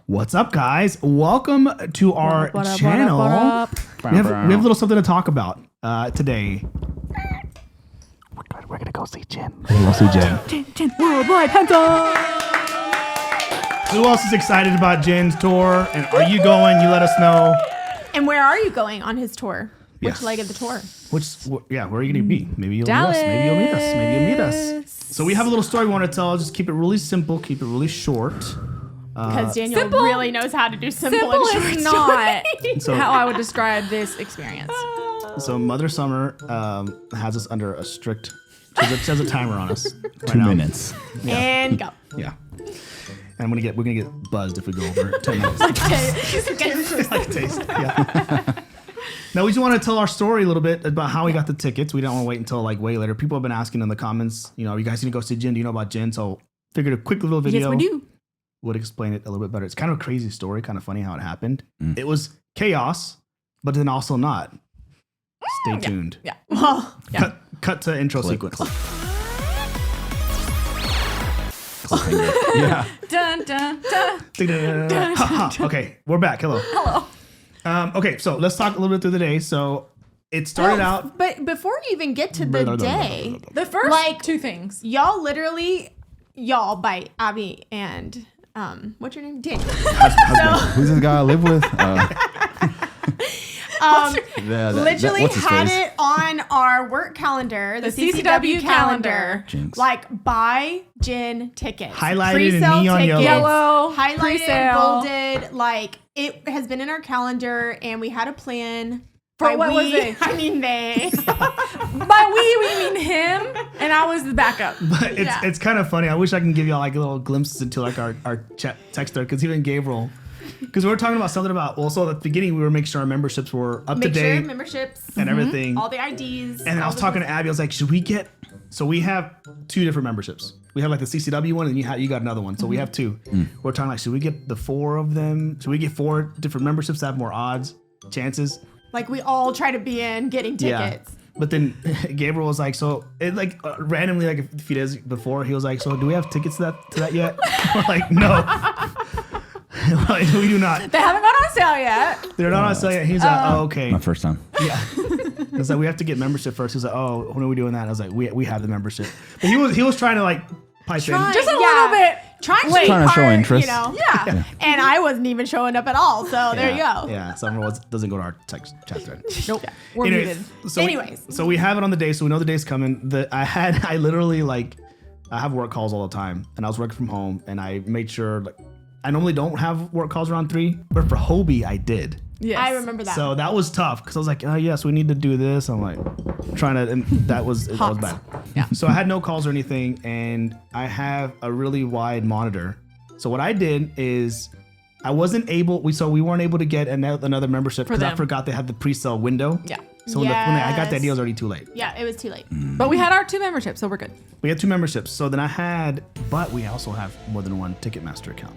What's up, guys? Welcome to our channel. We have a little something to talk about today. We're gonna go see Jin. Jin Worldwide Hunter. Who else is excited about Jin's tour? And are you going? You let us know. And where are you going on his tour? Which Yes. leg of the tour? Where are you gonna be? Maybe you'll Dallas. meet us. Maybe you'll meet us. Maybe you'll meet us. So we have a little story we want to tell. Just keep it really simple. Keep it really short. Because Daniel Simple- really knows how to do simple Simple and short is not So- how I would describe this experience. So Mother Summer has us under a strict. She has a timer on us. Right 2 now. minutes. And go. Yeah. And we're gonna get buzzed if we go over 10 minutes. Okay. Like a taste. Yeah. Now we just want to tell our story a little bit about how we got the tickets. We don't want to wait until like way later. People have been asking in the comments, are you guys gonna go see Jin? Do you know about Jin? So figured a quick little video Yes, we do. would explain it a little bit better. It's kind of a crazy story, kind of funny how it happened. It was chaos, but then also not. Stay tuned. Yeah. Well, Cut to intro sequence. Cliffhanger. Yeah. Dun, dun, dun. Okay, we're back. Hello. Hello. Okay, so let's talk a little bit through the day. So it started out. But before you even get to the day, The first Like- two things. y'all by Abby and what's your name? Daniel. Who's this guy I live with? Literally what's his had face? it on our work calendar, the CCW calendar. Jinx. Like buy Jin tickets, Highlighted in Presale neon tickets, yellow, highlighted, presale. bolded. Like it has been in our calendar, and we had a plan. For By what was we, it? I mean they. By we mean him, and I was the backup. But Yeah. it's kind of funny. I wish I can give y'all like a little glimpses into like our chat text thread, because even Gabriel, because we were talking about something about, well, so at the beginning we were making sure our memberships were up to Make sure date memberships, and everything. all the IDs. And then I all was the- talking to Abby. I was like, should we get? So we have two different memberships. We have like the CCW one, and you got another one. So we have two. We're talking like, should we get the four of them? Should we get 4 different memberships to have more odds, chances? Like we all try to be in getting tickets. But then Gabriel was like, so it like randomly, like a few days before, he was like, so do we have tickets to that yet? We're like, no. We're like, we do not. They haven't gone on sale yet. They're not on sale yet. He's like, oh, okay. My first time. Yeah. It's like, we have to get membership first. He's like, oh, when are we doing that? I was like, we have the membership. But he was trying to like pipe in. Just a little bit. Trying to Wait. be Trying to show part, interest. Yeah. And I wasn't even showing up at all. So there you go. Yeah, Summer doesn't go to our text chat thread. Nope. We're Anyways, muted. so Anyways. we have it on the day, so we know the day's coming. I literally like, I have work calls all the time, and I was working from home, and I made sure, like, I normally don't have work calls around 3, but for Hobie I did. Yes. I remember that. So that was tough, because I was like, oh yes, we need to do this. I'm like trying to, and that was bad. Yeah. So I had no calls or anything, and I have a really wide monitor. So what I did is I wasn't able, we weren't able to get another membership because I them. forgot they had the pre-sale window. Yeah. So when I got that Yes. deal, it was already too late. Yeah, it was too late. But we had our 2 memberships, so we're good. We had 2 memberships. So then but we also have more than one Ticketmaster account.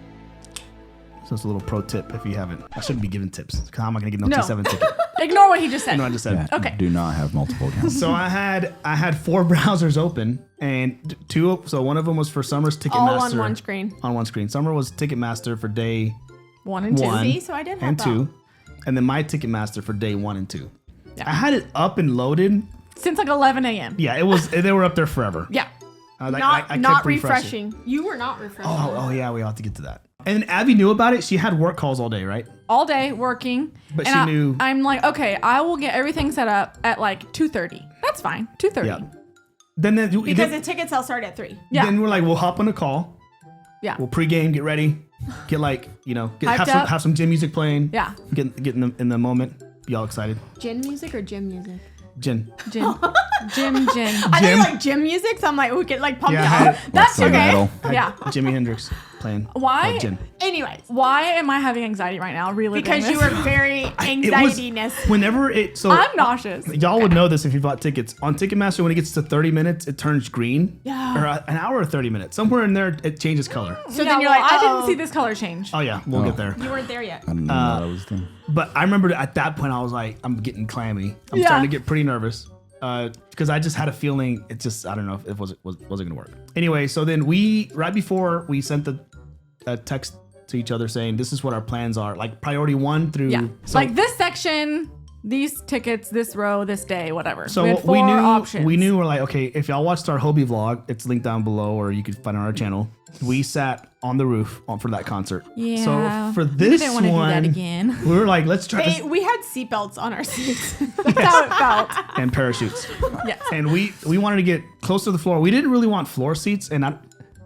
So it's a little pro tip if you haven't. I shouldn't be giving tips, because how am I going to give no No. T7 ticket? Ignore what he just said. No, I just said. Yeah, Okay. Do not have multiple accounts. So I had 4 browsers open, and 2. So one of them was for Summer's Ticketmaster. All on one screen. On one screen. Summer was Ticketmaster for day 1 and 2. 1 See, so I did have and that. 2, and then my Ticketmaster for day 1 and 2. Yeah. I had it up and loaded. Since like 11 a.m. Yeah, it was. They were up there forever. Yeah. I Not kept refreshing. refreshing. You were not refreshing. Oh yeah, we ought to get to that. And then Abby knew about it. She had work calls all day, right? All day working. But and she knew- I'm like, okay, I will get everything set up at like 2:30. That's fine. 2:30. Yeah. Then Because the ticket sale started at 3. Yeah. Then we're like, we'll hop on a call. Yeah. We'll pregame, get ready, get like, Hyped up. have some gym music playing. Yeah. Get in the moment. Be all excited. Gin music or gym music? Jin. Jim. I Jim. think like gym music, so I'm like, we could like pump Yeah, I it had- up. That's Some okay. metal. Yeah. Jimi Hendrix playing. Why? Jin. Anyways, Why am I having anxiety right now? Really? because you were very anxiety-ness. Whenever it so I'm nauseous. y'all would know this if you bought tickets on Ticketmaster. When it gets to 30 minutes, it turns green. Yeah. Or an hour or 30 minutes, somewhere in there, it changes color. So Yeah, then you're well, like, I oh, didn't see this color change. Oh yeah, we'll get there. You weren't there yet. I didn't know that was a thing. But I remember at that point, I was like, I'm getting clammy. I'm Yeah. starting to get pretty nervous. Because I just had a feeling it just, I don't know if it wasn't going to work. Anyway, so then right before we sent the text to each other saying, this is what our plans are. Like priority 1 through. Yeah. So, Like this section, these tickets, this row, this day, whatever. So we had 4 options. We knew we're like, okay, if y'all watched our Hobie vlog, it's linked down below or you could find it on our channel. We sat on the roof for that concert. Yeah. So for We this didn't want to do that one, again. we were like, let's try this. We had seatbelts on our seats. That's how it felt. And parachutes. Yes. And we wanted to get close to the floor. We didn't really want floor seats. And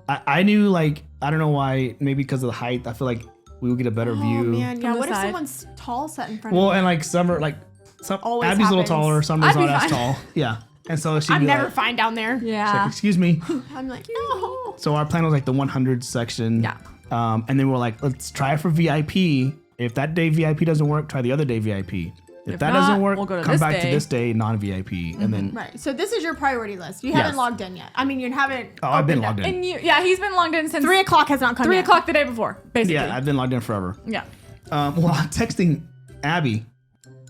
I knew, like, I don't know why, maybe because of the height, I feel like we would get a better view. Oh man, yeah. the What if side. someone's tall sat in front Well, of me? and like some are like, Always Abby's a little happens. taller, Summer's I'd be not as fine. tall. Yeah. And so she'd I'm be never like, fine down there. she's like, Yeah. excuse me. I'm like, no. So our plan was like the 100 section. Yeah. And then we're like, let's try it for VIP. If that day VIP doesn't work, try the other day VIP. If that not, doesn't work, we'll go to come this back to day. this day non-VIP. And then Right. So this is your priority list. You Yes. haven't logged in yet. I mean, you haven't. oh, I've been opened logged up. in. And he's been logged in since 3 o'clock has not come 3 yet. o'clock the day before, basically. Yeah, I've been logged in forever. Yeah. Well, I'm texting Abby,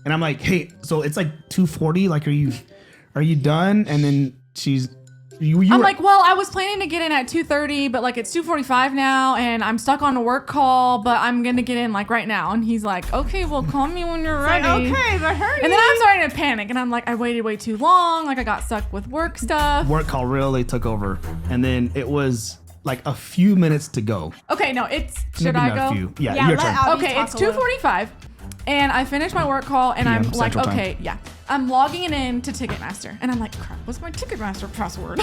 and I'm like, hey, so it's like 2:40. Like, are you done? And then you I'm were- like, well, I was planning to get in at 2:30, but like it's 2:45 now, and I'm stuck on a work call, but I'm gonna get in like right now. And he's like, okay, well, call me when you're Like, ready. okay, but hurry. And then I'm starting to panic, and I'm like, I waited way too long. Like I got stuck with work stuff. work call really took over, and then it was like a few minutes to go. Okay, no, it's should Maybe I not go? a few. Yeah, Yeah, your let turn. Abby Okay, talk it's a little. 2:45, and I finished my work call, and I'm PM like, Central Time. okay, yeah, I'm logging it in to Ticketmaster, and I'm like, crap, what's my Ticketmaster password?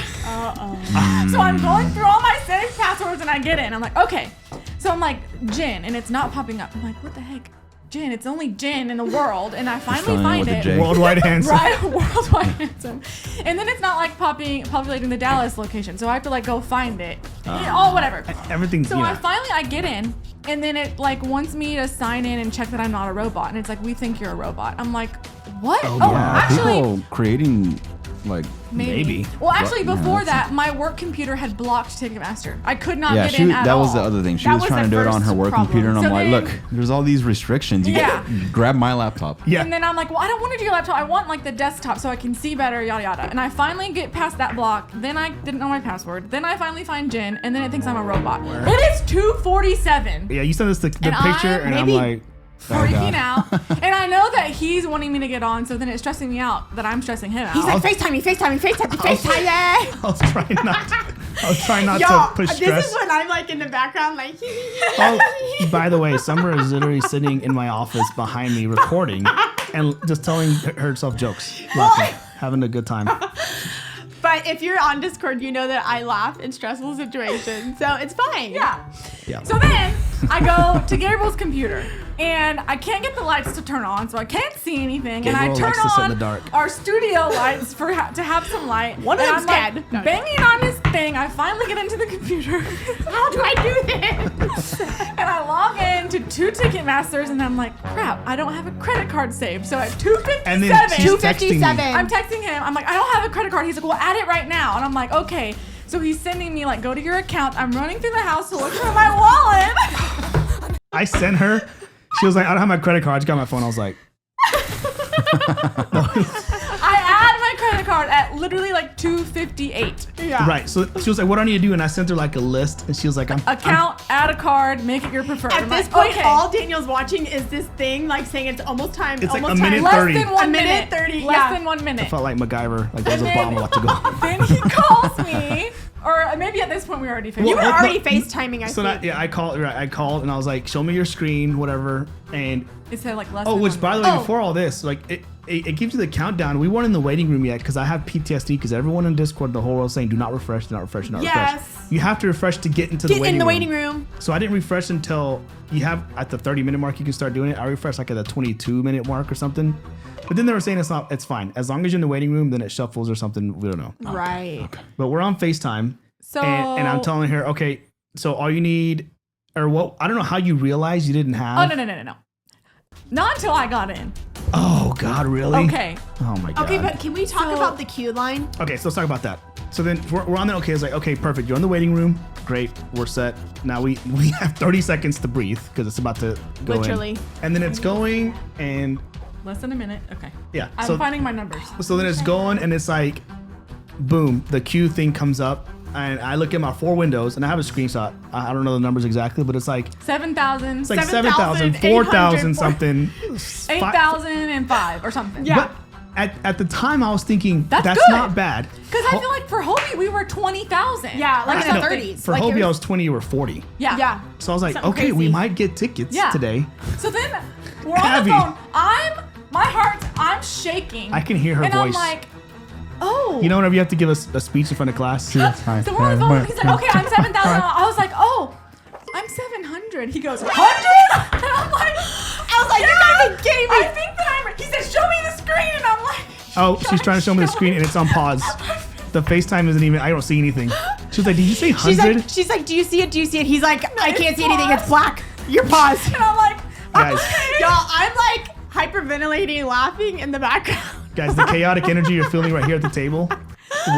So I'm going through all my saved passwords, and I get in. I'm like, okay, so I'm like Jin, and it's not popping up. I'm like, what the heck, Jin? It's only Jin in the world, and I finally Spelling find with a it. J. Worldwide handsome. Right, worldwide handsome. And then it's not like populating the Dallas location, so I have to like go find it. Whatever. Everything's So I get in, and then it like wants me to sign in and check that I'm not a robot, and it's like, we think you're a robot. I'm like, what? Oh, Yeah, actually, people creating like maybe. Well, actually, Yeah, before that's that, my work computer had blocked Ticketmaster. I could not yeah, get in at that all. was the other thing. She That was was trying to the do it on her first work problem. computer, and I'm So like, then- look, there's all these restrictions. You Yeah. grab my laptop. Yeah. And then I'm like, well, I don't want to do your laptop. I want like the desktop so I can see better, yada yada. And I finally get past that block. Then I didn't know my password. Then I finally find Jin, and then it thinks I'm a robot. It is 2:47. Yeah, you sent us the And picture, I'm and I'm maybe- like, Freaking out. And I know that he's wanting me to get on, so then it's stressing me out that I'm stressing him out. He's like, FaceTime me. I was trying not Yo, to push this stress. is when I'm like in the background, like, Oh, by the way, Summer is literally sitting in my office behind me recording and just telling herself jokes, laughing, having a good time. But if you're on Discord, you know that I laugh in stressful situations, so it's fine. Yeah. Yeah. So then I go to Gabriel's computer, and I can't get the lights to turn on, so I can't see anything. And I Gabriel turn likes to sit in on the dark. our studio lights to have some light. One of and them's I'm dead. like, banging on his thing. I finally get into the computer. How do I do this? And I log in to 2 Ticketmasters, and I'm like, crap, I don't have a credit card saved. So at 2:57, And then she's texting me. 2:57. I'm texting him. I'm like, I don't have a credit card. He's like, well, add it right now. And I'm like, okay. So he's sending me like, go to your account. I'm running through the house to look for my wallet. I sent her. She was like, I don't have my credit card. I just got my phone. I was like, I add my credit card at literally like 2:58. Yeah. right. So she was like, what do I need to do? And I sent her like a list, and she was like, Account, add a card, make it your preferred. At I'm this like, point, okay. all Daniel's watching is this thing, like saying it's almost time. It's like almost a minute time. less 30. than 1 A minute minute. 30, Less yeah. than 1 minute. felt like MacGyver. Like there was a And bomb then- about to go. Then he calls me, or maybe at this point we were already finished. You were Well, already no, FaceTiming, I So think. that, yeah, I called, and I was like, show me your screen, whatever. And It said like less oh, than which 1 by the minute. way, before all this, like it gives you the countdown. We weren't in the waiting room yet because I have PTSD because everyone in Discord, the whole world saying, do not refresh, do not refresh, do not Yes. refresh. You have to refresh to get into Get the waiting in the room. waiting room. So I didn't refresh until you have at the 30-minute mark, you can start doing it. I refreshed like at the 22-minute mark or something. But then they were saying it's fine. As long as you're in the waiting room, then it shuffles or something. We don't know. Right. But we're on FaceTime. So And I'm telling her, okay, so all you need, or what, I don't know how you realize you didn't have. Oh no. Not until I got in. Oh, God, really? Okay. Oh, my God. Okay, but can we talk So- about the queue line? Okay, so let's talk about that. So then we're on there. Okay, it's like, okay, perfect. You're in the waiting room. Great. We're set. Now we have 30 seconds to breathe because it's about to go Literally. in. And then it's going and Less than a minute. Okay. yeah. I'm so, finding my numbers. so then it's going and it's like, boom, the queue thing comes up. and I look at my 4 windows, and I have a screenshot. I don't know the numbers exactly, but it's like 7,000. it's like 7,000, 4,000 something, 8,005 or something. Yeah. But at the time, I was thinking That's that's good. not bad. Because I feel like for Hobie, we were 20,000. Yeah, like or in the something. 30s. For Like, it Hobie, I was- was 20 or 40. Yeah. Yeah. So I was like, Something okay, we crazy. might get tickets Yeah. today. So then we're on Abby. the phone. I'm shaking. I can hear her and voice. I'm like, oh. You know, whenever you have to give a speech in front of class. So we're on the phone. And he's like, okay, I'm 7,000. I was like, oh, I'm 700. He goes, 100? And I'm like, you gotta be kidding me. I think that he said, show me the screen. And I'm like, Oh, she's trying to show me the screen, and it's on pause. The FaceTime isn't even. I don't see anything. She was like, "Did you say 100?" She's like, do you see it? Do you see it? He's like, I can't see anything. It's black. You're paused. and I'm like, Guys, Y'all, I'm like hyperventilating, laughing in the background. guys, the chaotic energy you're feeling right here at the table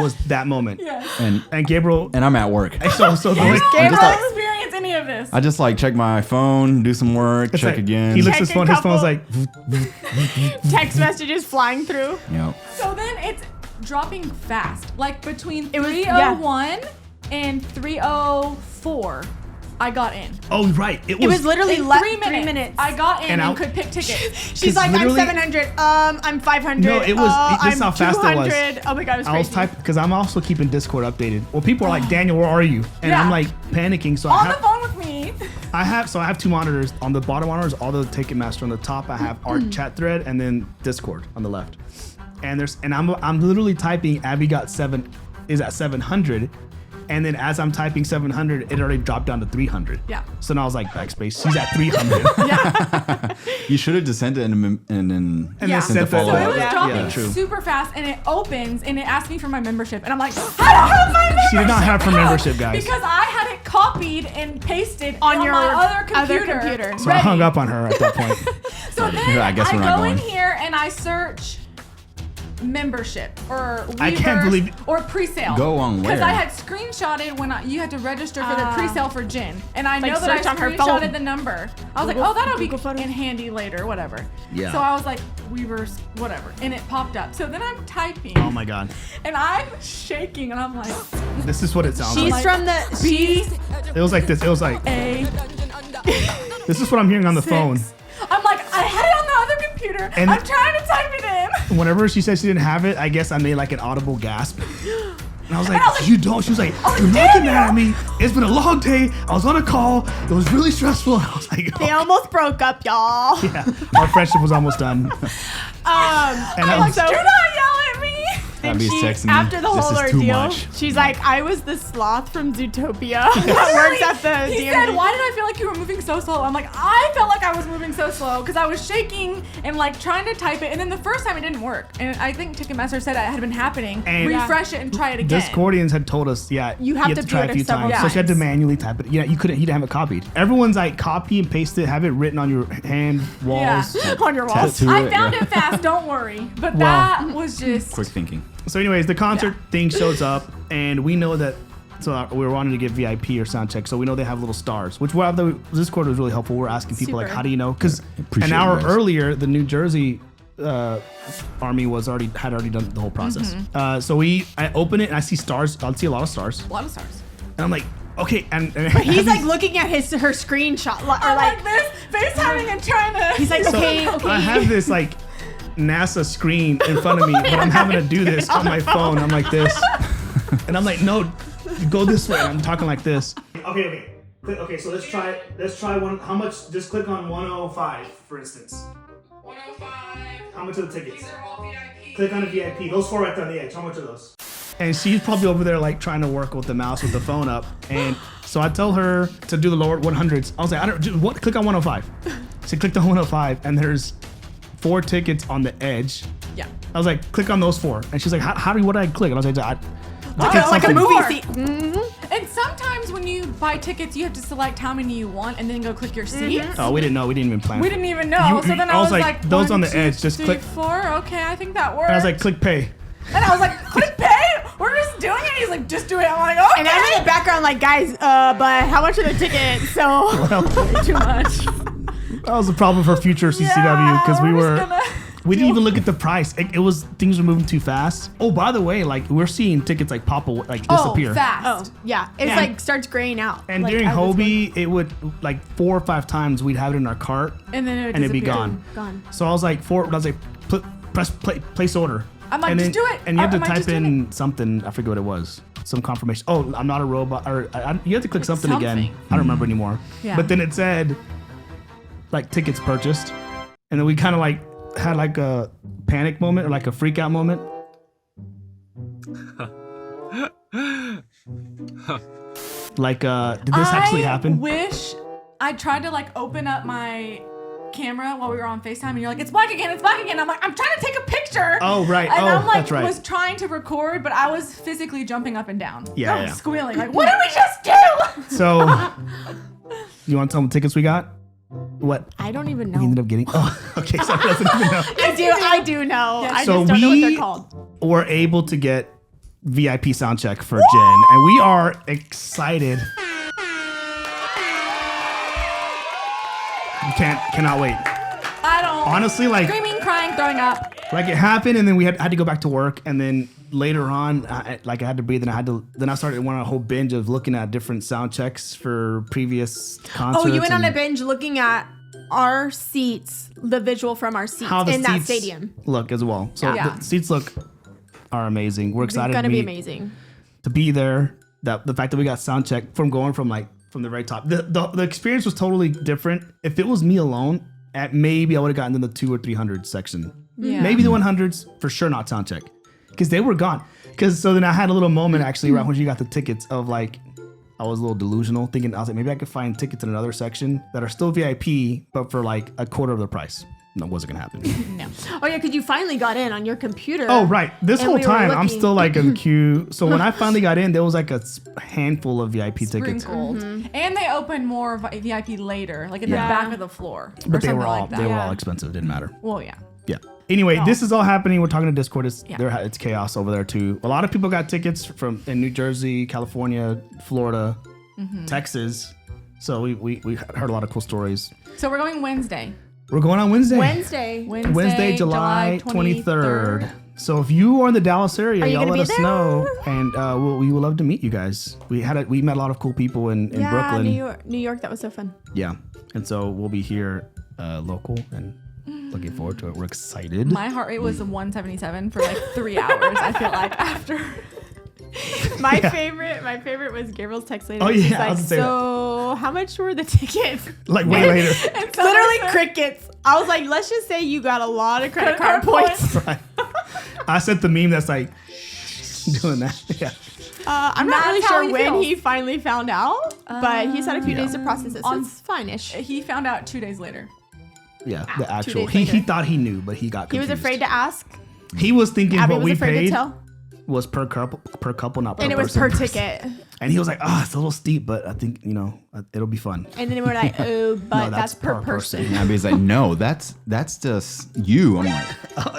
was that moment. yeah. And Gabriel, And I'm at work. so the I Gabriel- don't experience any of this. I just like check my phone, do some work, it's check like, again. He looks at his Check phone. a His phone's couple- like, Text messages flying through. Yep. So then it's dropping fast. Like between It was- 301 and 304, I got in. "Oh, right." It was literally In less 3 minutes. I got in And and, out. could pick tickets. She's like, I'm literally- 700. I'm 500. No, it was- this is I'm how fast it was. 200. Oh my god, it was I was crazy. typing because I'm also keeping Discord updated. Well, people are like, "Daniel, where are you?" And Yeah. I'm like panicking. So On the phone with me. I have 2 monitors. On the bottom monitor is all the Ticketmaster. On the top, I have our chat thread and then Discord on the left. And I'm literally typing. Abby got 7 is at 700, and then as I'm typing 700, it already dropped down to 300. Yeah. So now I was like, backspace. She's at 300. Yeah. You should have descended and then And Yeah. then So sent the that. So it was Yeah. dropping Yeah, true. super fast, and it opens, and it asked me for my membership, and I'm like, I don't have my membership. She did not have her membership, guys. Because I had it copied and pasted On your my other computer. computer. So I hung up on her at that point. So then I guess we're not go in going. here and I search membership or I can't Weavers believe- or presale. Go on Because where? I had screenshotted when you had to register for the presale for Jin, and I Like know that I search on her screenshotted phone. the number. I was Google- like, oh, that'll Google be Photos. in handy later, whatever. Yeah. So I was like, Weavers, whatever, and it popped up. So then I'm typing, Oh my god. and I'm shaking, and I'm like, This is what it sounds She's like. from the. B It was like this. It was like, A. this is what I'm hearing on the 6. phone. I'm like, I had it on the other computer. And- I'm trying to type it in. Whenever she said she didn't have it, I guess I made like an audible gasp. And I was like, I was like, you don't. She was like, oh, you're not damn getting mad at me. It's been a long day. I was on a call. It was really stressful. And I was like, They oh, almost broke up, y'all. yeah. Our friendship was almost done. And I'm I like, was, do not yell at me. And Abby's she, texting me, after the "This whole is too ordeal, much." she's like, I was the sloth from Zootopia that works at the He DMV. said, why did I feel like you were moving so slow? I'm like, I felt like I was moving so slow because I was shaking and like trying to type it. And then the first time it didn't work. And I think Ticketmaster said it had been happening. And- Refresh it and try it again. Discordians had told us, yeah, You have to try do a it few several times. So she had to times. manually type it. Yeah, you didn't have it copied. Everyone's like, copy and paste it, have it written on your hand, walls. Yeah. on your walls. Tattoo I it, found yeah. it fast, don't worry. But Well, that was just Quick thinking. So, anyways, the concert thing shows up, and we know that. So we were wanting to get VIP or sound check, so we know they have little stars. Which this quarter was really helpful. We're asking people like, Super. how do you know? Because Appreciate an hour you guys. earlier, the New Jersey army had already done the whole process. So I open it and I see stars. I see a lot of stars, a lot of stars. and I'm like, okay. And But he's like looking at her screenshot, or I'm like, like this, FaceTiming and trying to. he's like, So, okay. I have this like NASA screen in front of me, but I'm having to do this on my phone. I'm like this, and I'm like, no, go this way. I'm talking like this. Okay. So let's try one. How much? Just click on 105, for instance. 105. How much are the tickets? These are all VIP. Click on the VIP. Those 4 right there on the edge. How much are those? And she's probably over there like trying to work with the mouse with the phone up. And so I tell her to do the lower 100s. I was like, click on 105. She clicked on 105, and there's 4 tickets on the edge. Yeah. I was like, click on those 4. And she's like, what do I click? And I was like, like a something. movie Four. scene. Mm-hmm. And sometimes when you buy tickets, you have to select how many you want and then go click your seats. Oh, we didn't know. We didn't even plan. We didn't even know. So then I was like, those 1, on the 2, edge, just 3, click. 4. Okay, I think that works. And I was like, click pay. and I was like, click pay. We're just doing it. He's like, just do it. I'm like, okay. And I'm in the background like, guys, but how much are the tickets? So too much. That was a problem for future CCW because Yeah, we we're were just gonna- We didn't even look at the price. It was things were moving too fast. Oh, by the way, like we're seeing tickets like pop away, like disappear. Fast. Oh, yeah. It's Yeah. like starts graying out. And like, during as it's going- Hobie, it would like 4 or 5 times we'd have it in our cart And then it'd be gone. Gone. So I was like, place order. I'm like, and just do it. And you had to Am I type just doing in something. I forget what it was. Some confirmation. Oh, I'm not a robot. Or you have to click something again. something. I don't remember anymore. Yeah. But then it said like tickets purchased, and then we kind of like had like a panic moment or like a freak out moment. Like, did this actually happen? I wish I tried to like open up my camera while we were on FaceTime, and you're like, it's black again, it's black again. I'm like, I'm trying to take a picture. Oh, right. And Oh, I'm like, that's right. was trying to record, but I was physically jumping up and down. Yeah, I was yeah. squealing. Like, what did we just do? So, you want to tell them the tickets we got? What? I don't even We know. ended up getting. Oh, okay. So doesn't even know. I do know. Yes. I So just don't know what we- they're called. Were able to get VIP sound check for Jen, and we are excited. Cannot wait. I don't. Honestly, like Screaming, crying, throwing up. it happened, and then we had to go back to work, and then later on, I had to breathe, and I started on a whole binge of looking at different sound checks for previous concerts. Oh, you went on and a binge looking at our seats, the visual from our seats how the in that seats stadium. look as well. So Yeah. the seats are amazing. We're It's excited gonna to be be amazing. to be there. That the fact that we got sound check from going from the very top. The experience was totally different. If it was me alone, at maybe I would have gotten in the 200 or 300 section. Yeah. Maybe the 100s, for sure not sound check. Because they were gone. So then I had a little moment actually right when you got the tickets of like, I was a little delusional thinking, I was like, maybe I could find tickets in another section that are still VIP, but for like a quarter of the price. No, it wasn't gonna happen. No. Oh yeah, because you finally got in on your computer. Oh, right. This And whole we were time, I'm looking. still like in queue. So when I finally got in, there was like a handful of VIP tickets. Sprinkled. And they opened more VIP later, like in Yeah. the back of the floor. or But they something were all like that. they were Yeah. all expensive. Didn't matter. Well, yeah. Yeah. Anyway, Oh. this is all happening. We're talking to Discord. It's Yeah. it's chaos over there too. A lot of people got tickets from in New Jersey, California, Florida, Texas. So we heard a lot of cool stories. So we're going Wednesday. We're going on Wednesday. Wednesday. July 23rd. So if you are in the Dallas area, Are you y'all gonna let be us there? know, and we would love to meet you guys. We met a lot of cool people in Yeah, Brooklyn. New York. That was so fun. Yeah, and so we'll be here local and looking forward to it. We're excited. My heart rate was 177 for like 3 hours. I feel like after. My favorite was Gabriel's text later. Oh, She's yeah, I like, was gonna say that. so how much were the tickets? Like way later. And so Literally I said- crickets. I was like, let's just say you got a lot of credit Credit card card points. Right. I sent the meme that's like doing that. Yeah. I'm not That's really how sure he when feels. he finally found out, but he's had a few Yeah. days to process it, so On- it's fine-ish. He found out 2 days later. Yeah. The 2 actual. days He later. thought he knew, but he got He was confused. afraid to ask. He was thinking Abby what was we afraid paid to tell. was per couple, not per And it was person. per ticket. And he was like, it's a little steep, but I think, it'll be fun. And then we're like, oh, but No, that's per person. And Abby's like, no, that's just you. I'm like,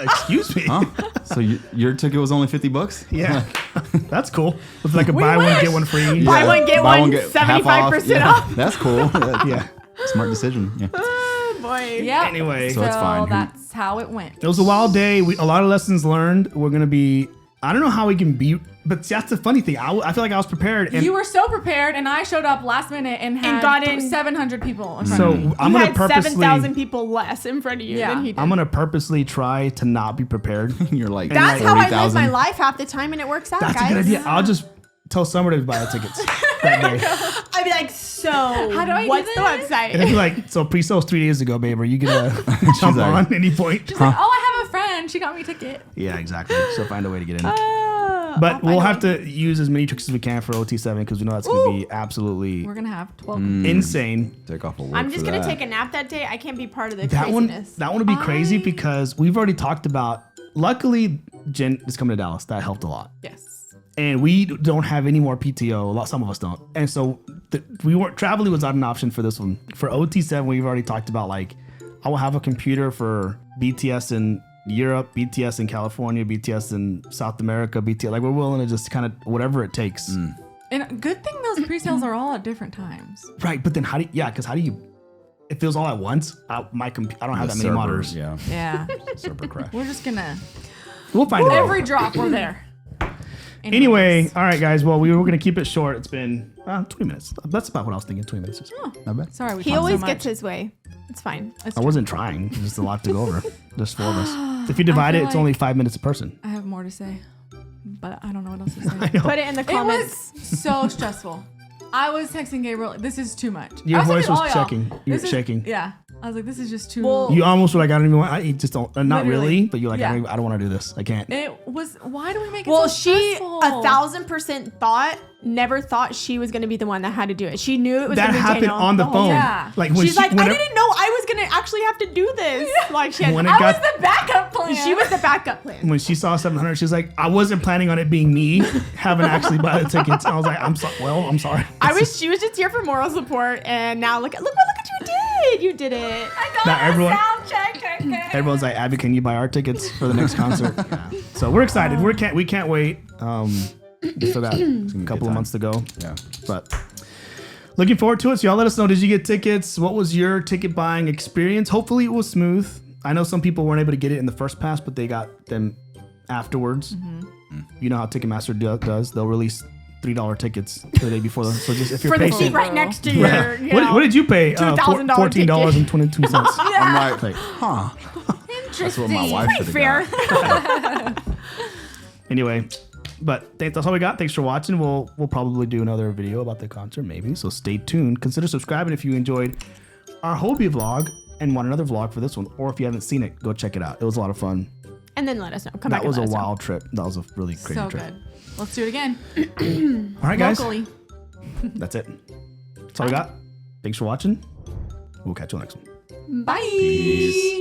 Excuse me. huh? So your ticket was only $50? Yeah. That's cool. With like a buy one, get one free. Buy one, get Buy one, half 75% Yeah, off. That's cool. Yeah. Smart decision. Yeah. Oh, boy. Yeah. Anyway. So it's fine. That's how it went. It was a wild day. A lot of lessons learned. We're going to be, I don't know how we can be, but that's the funny thing. I feel like I was prepared. And You were so prepared, and I showed up last minute and had got in- 700 people in front so of me. I'm You going to had purposely, 7,000 people less in front of you Yeah. than he did. I'm going to purposely try to not be prepared. You're like, That's how I live 40,000. my life half the time, and it works out, That's guys. a good idea. I'll just tell somebody to buy the tickets that day. I'd be like, so How do I do what's the this? website? And I'd be like, so pre-sales 3 days ago, babe. Are you going to jump like- on any point? She's like, oh, I have a friend. She got me a ticket. Yeah, exactly. So find a way to get in. I'll But find we'll a have way. to use as many tricks as we can for OT7 because we know that's going to be absolutely We're going to have 12. insane. Take off a look I'm just for gonna that. take a nap that day. I can't be part of the That craziness. one would be crazy because we've already talked about. Luckily, Jen is coming to Dallas. That helped a lot. Yes. And we don't have any more PTO. Some of us don't. And so we weren't traveling was not an option for this one. For OT7, we've already talked about like I will have a computer for BTS in Europe, BTS in California, BTS in South America, BTS. Like we're willing to just kind of whatever it takes. And good thing those pre-sales are all at different times. Right. But then how do you if it was all at once, I don't have that many monitors. Yeah. Yeah. Server crash. We're just gonna We'll find it. every drop we're there. Anyway, all right, guys. Well, we were gonna keep it short. It's been 20 minutes. That's about what I was thinking. 20 minutes. Not bad. Sorry, we He talked always so gets much. his way. It's fine. I wasn't trying. There's just a lot to go over. Just 4 of us. If you divide it, feel it's like- only 5 minutes a person. I have more to say, but I don't know what else to say. I know. Put it in the It comments. was so stressful. I was texting Gabriel, this is too much. Your I voice texting was all y'all, checking. You were this is- shaking. Yeah. I was like, this is just too. Well, You almost were like, I don't even want. I just don't. Not Literally. really, but you're like, Yeah. I don't want to do this. I can't. It was. Why do we make it Well, so she stressful? 1,000% never thought she was going to be the one that had to do it. She knew it was That going to be happened Daniel on the whole phone. time. Yeah. Like when She's like, I whenever- didn't know I was going to actually have to do this. Like she had, When it I got- was the backup plan. she was the backup plan. when she saw 700, she's like, I wasn't planning on it being me having to actually buy the tickets. And I was like, I'm sorry. She was just here for moral support, and now look at you did. You did it. I got Not a everyone- sound check. Okay. Everyone's like, Abby, can you buy our tickets for the next concert? Yeah. So we're excited. We can't wait. We still got a couple of months to go. Yeah. But looking forward to it. So y'all let us know, did you get tickets? What was your ticket buying experience? Hopefully it was smooth. I know some people weren't able to get it in the first pass, but they got them afterwards. You know how Ticketmaster does. They'll release $3 tickets the day before. So just if you're For the patient. seat right next to your. You What, know. what did you pay? $2,000 $14.22. I'm like, Like, huh. That's what my Interesting. wife should Fair. have got. anyway, but that's all we got. Thanks for watching. We'll probably do another video about the concert, maybe. So stay tuned. Consider subscribing if you enjoyed our Hobie vlog and want another vlog for this one. Or if you haven't seen it, go check it out. It was a lot of fun. And then let us know. Come back That was and a let us know. wild trip. That was a really crazy So trip. good. Let's do it again. All right, guys. Locally. That's it. That's all we got. Thanks for watching. We'll catch you on the next one. Bye. Peace.